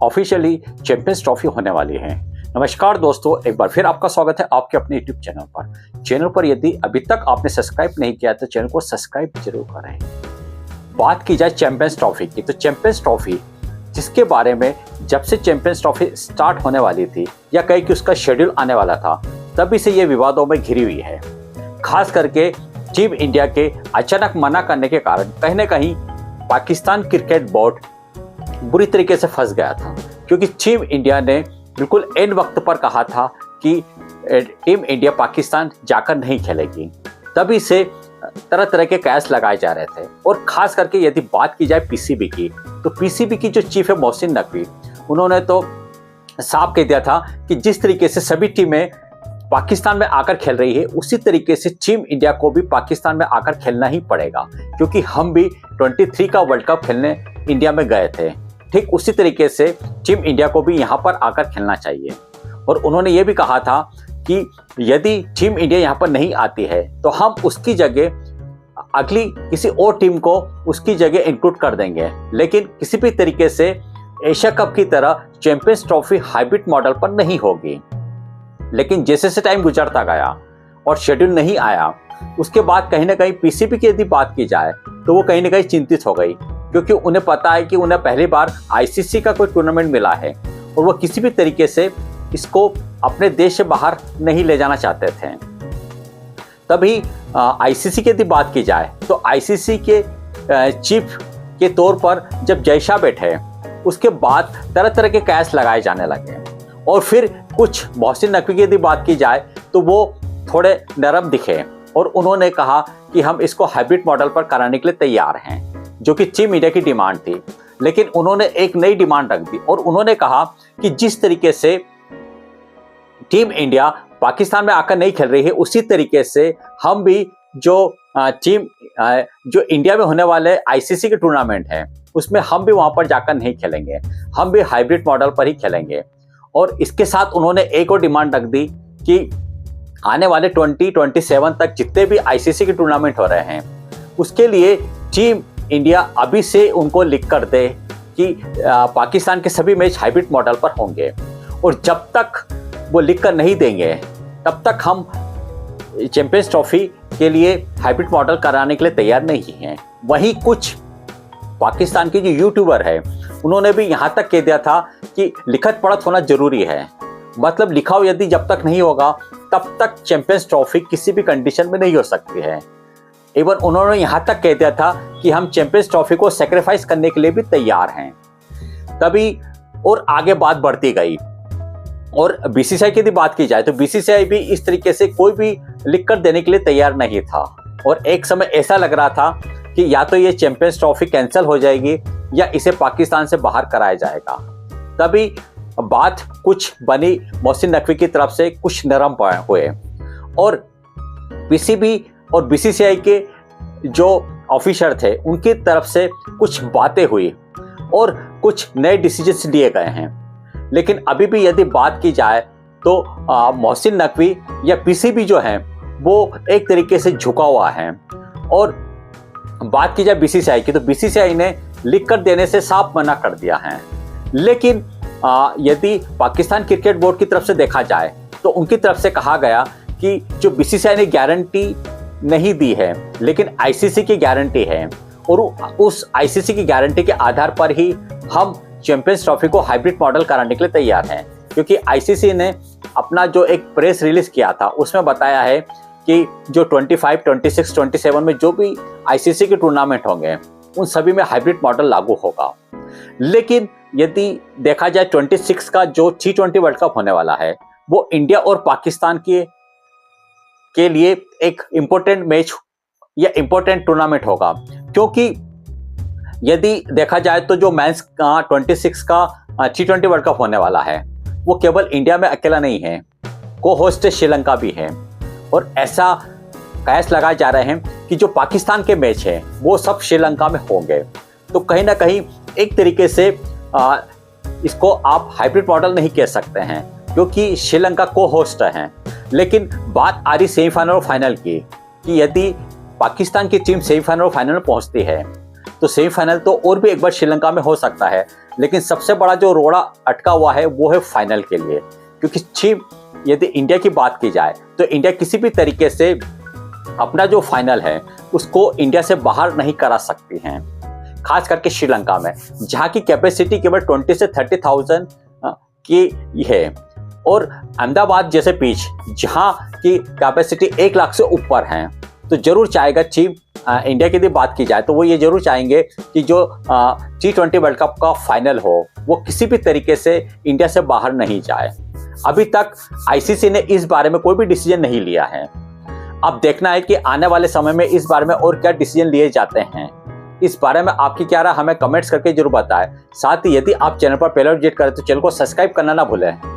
Officially champions trophy होने वाली है। नमस्कार दोस्तों, एक बार फिर आपका स्वागत है आपके अपने यूट्यूब चैनल पर। यदि अभी तक आपने सब्सक्राइब नहीं किया तो चैनल को सब्सक्राइब जरूर करें। बात की जाए चैंपियंस ट्रॉफी की, तो चैंपियंस ट्रॉफी जिसके बारे में जब से चैंपियंस ट्रॉफी स्टार्ट होने वाली थी या कहीं कि उसका शेड्यूल आने वाला था, तभी से ये विवादों में घिरी हुई है। खास करके टीम इंडिया के अचानक मना करने के कारण कहीं ना कहीं पाकिस्तान क्रिकेट बोर्ड बुरी तरीके से फंस गया था, क्योंकि टीम इंडिया ने बिल्कुल एंड वक्त पर कहा था कि टीम इंडिया पाकिस्तान जाकर नहीं खेलेगी। तभी से तरह तरह के कैश लगाए जा रहे थे। और खास करके यदि बात की जाए पीसीबी की, तो पीसीबी की जो चीफ है मोहसिन नकवी, उन्होंने तो साफ कह दिया था कि जिस तरीके से सभी टीमें पाकिस्तान में आकर खेल रही है, उसी तरीके से टीम इंडिया को भी पाकिस्तान में आकर खेलना ही पड़ेगा, क्योंकि हम भी 23 का वर्ल्ड कप खेलने इंडिया में गए थे। ठीक उसी तरीके से टीम इंडिया को भी यहाँ पर आकर खेलना चाहिए। और उन्होंने ये भी कहा था कि यदि टीम इंडिया यहाँ पर नहीं आती है तो हम उसकी जगह अगली किसी और टीम को उसकी जगह इंक्लूड कर देंगे, लेकिन किसी भी तरीके से एशिया कप की तरह चैंपियंस ट्रॉफी हाइब्रिड मॉडल पर नहीं होगी। लेकिन जैसे से टाइम गुजरता गया और शेड्यूल नहीं आया, उसके बाद कहीं ना कहीं पीसीबी की यदि बात की जाए तो वो कहीं ना कहीं चिंतित हो गई, क्योंकि उन्हें पता है कि उन्हें पहली बार आईसीसी का कोई टूर्नामेंट मिला है और वो किसी भी तरीके से इसको अपने देश से बाहर नहीं ले जाना चाहते थे। तभी आईसीसी की यदि बात की जाए तो आईसीसी के चीफ के तौर पर जब जयशाह बैठे, उसके बाद तरह तरह के कैश लगाए जाने लगे। और फिर कुछ मोहसिन नकवी की यदि बात की जाए तो वो थोड़े नरम दिखे और उन्होंने कहा कि हम इसको हाइब्रिड मॉडल पर कराने के लिए तैयार हैं, जो कि टीम इंडिया की डिमांड थी। लेकिन उन्होंने एक नई डिमांड रख दी और उन्होंने कहा कि जिस तरीके से टीम इंडिया पाकिस्तान में आकर नहीं खेल रही है, उसी तरीके से हम भी जो इंडिया में होने वाले आईसीसी के टूर्नामेंट हैं, उसमें हम भी वहां पर जाकर नहीं खेलेंगे, हम भी हाइब्रिड मॉडल पर ही खेलेंगे। और इसके साथ उन्होंने एक और डिमांड रख दी कि आने वाले 2027 तक जितने भी आईसीसी के टूर्नामेंट हो रहे हैं, उसके लिए टीम इंडिया अभी से उनको लिख कर दे कि पाकिस्तान के सभी मैच हाइब्रिड मॉडल पर होंगे। और जब तक वो लिख कर नहीं देंगे, तब तक हम चैंपियंस ट्रॉफी के लिए हाइब्रिड मॉडल कराने के लिए तैयार नहीं हैं। वहीं कुछ पाकिस्तान के जो यूट्यूबर है, उन्होंने भी यहाँ तक कह दिया था कि लिखत पढ़त होना जरूरी है। मतलब लिखाव यदि जब तक नहीं होगा, तब तक चैंपियंस ट्रॉफी किसी भी कंडीशन में नहीं हो सकती है। इवन उन्होंने यहाँ तक कह दिया था कि हम चैंपियंस ट्रॉफी को सेक्रीफाइस करने के लिए भी तैयार हैं। तभी और आगे बात बढ़ती गई। और बीसीसीआई की यदि बात की जाए तो बीसीसीआई भी इस तरीके से कोई भी लिख कर देने के लिए तैयार नहीं था। और एक समय ऐसा लग रहा था कि या तो ये चैंपियंस ट्रॉफी कैंसिल हो जाएगी या इसे पाकिस्तान से बाहर कराया जाएगा। तभी बात कुछ बनी मोहसिन नकवी की तरफ से, कुछ नरम हुए और पीसीबी और बीसीसीआई के जो ऑफिसर थे, उनकी तरफ से कुछ बातें हुई और कुछ नए डिसीजंस लिए गए हैं। लेकिन अभी भी यदि बात की जाए तो मोहसिन नकवी या पीसीबी जो है वो एक तरीके से झुका हुआ है। और बात की जाए बीसीसीआई की, तो बीसीसीआई ने लिख कर देने से साफ मना कर दिया है। लेकिन यदि पाकिस्तान क्रिकेट बोर्ड की तरफ से देखा जाए तो उनकी तरफ से कहा गया कि जो बीसीसीआई ने गारंटी नहीं दी है, लेकिन आईसीसी की गारंटी है और उस आईसीसी की गारंटी के आधार पर ही हम चैंपियंस ट्रॉफी को हाइब्रिड मॉडल कराने के लिए तैयार हैं। क्योंकि आईसीसी ने अपना जो एक प्रेस रिलीज किया था, उसमें बताया है कि जो 25, 26, 27 में जो भी आईसीसी के टूर्नामेंट होंगे, उन सभी में हाइब्रिड मॉडल लागू होगा। लेकिन यदि देखा जाए 26 का जो T20 वर्ल्ड कप होने वाला है, वो इंडिया और पाकिस्तान के लिए एक इम्पोर्टेंट मैच या इम्पोर्टेंट टूर्नामेंट होगा। क्योंकि यदि देखा जाए तो जो मेंस का 26 का T20 वर्ल्ड कप होने वाला है, वो केवल इंडिया में अकेला नहीं है, को होस्ट श्रीलंका भी है। और ऐसा कयास लगाए जा रहे हैं कि जो पाकिस्तान के मैच हैं वो सब श्रीलंका में होंगे। तो कहीं ना कहीं एक तरीके से इसको आप हाइब्रिड मॉडल नहीं कह सकते हैं, क्योंकि श्रीलंका को होस्ट है। लेकिन बात आ रही सेमीफाइनल और फाइनल की, कि यदि पाकिस्तान की टीम सेमीफाइनल और फाइनल में पहुंचती है तो सेमीफाइनल तो और भी एक बार श्रीलंका में हो सकता है। लेकिन सबसे बड़ा जो रोड़ा अटका हुआ है वो है फाइनल के लिए, क्योंकि यदि इंडिया की बात की जाए तो इंडिया किसी भी तरीके से अपना जो फाइनल है उसको इंडिया से बाहर नहीं करा सकती हैं, खास करके श्रीलंका में जहां की कैपेसिटी केवल 20 से 30,000 की है, और अहमदाबाद जैसे पिच जहां की कैपेसिटी 1 लाख से ऊपर है। तो जरूर चाहेगा चीफ इंडिया की यदि बात की जाए तो वो ये जरूर चाहेंगे कि जो T20 वर्ल्ड कप का फाइनल हो वो किसी भी तरीके से इंडिया से बाहर नहीं जाए। अभी तक आईसीसी ने इस बारे में कोई भी डिसीजन नहीं लिया है। अब देखना है कि आने वाले समय में इस बारे में और क्या डिसीजन लिए जाते हैं। इस बारे में आपकी क्या राय हमें कमेंट्स करके जरूर बताएं। साथ ही यदि आप चैनल पर पहले विजिट करें तो चैनल को सब्सक्राइब करना ना भूलें।